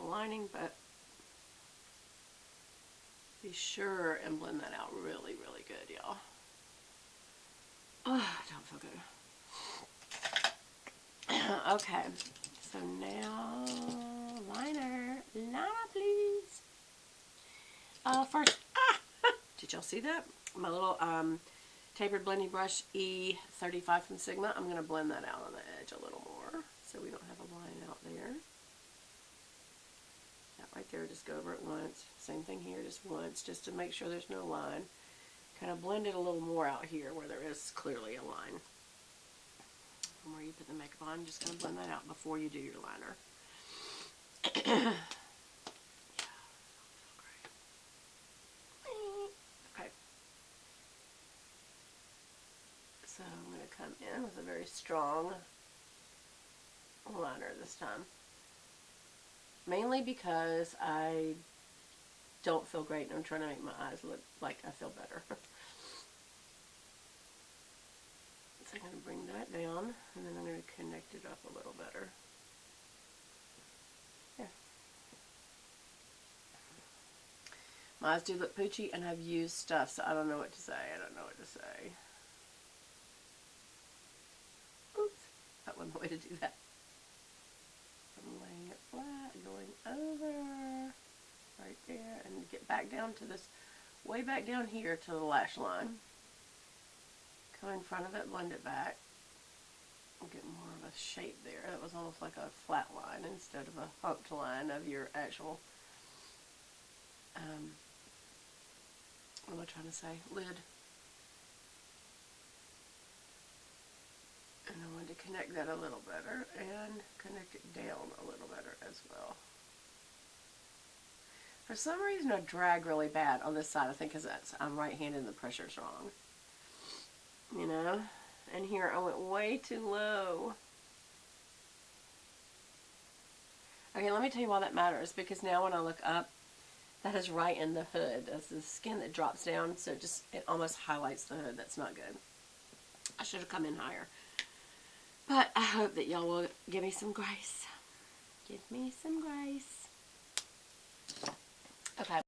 lining, but be sure and blend that out really, really good, y'all. Oh, I don't feel good. Okay, so now liner, please. First, did y'all see that? My little tapered blending brush E35 from Sigma. I'm going to blend that out on the edge a little more so we don't have a line out there. That right there, just go over it once. Same thing here, just once, just to make sure there's no line. Kind of blend it a little more out here where there is clearly a line. From where you put the makeup on, just kind of blend that out before you do your liner. Yeah, okay. So I'm going to come in with a very strong liner this time. Mainly because I don't feel great and I'm trying to make my eyes look like I feel better. So I'm going to bring that down and then I'm going to connect it up a little better. There. My eyes do look poochy and I've used stuff, so I don't know what to say. Oops, that wasn't the way to do that. I'm laying it flat, going over, right there, and get back down to this, way back down here to the lash line. Come in front of it, blend it back, and get more of a shape there. That was almost like a flat line instead of a humped line of your actual, what am I trying to say, lid. And I wanted to connect that a little better and connect it down a little better as well. For some reason I drag really bad on this side, I think because I'm right-handed and the pressure's wrong. You know? And here I went way too low. Okay, let me tell you why that matters, because now when I look up, that is right in the hood. That's the skin that drops down, so it almost highlights the hood. That's not good. I should have come in higher. But I hope that y'all will give me some grace. Give me some grace. Okay.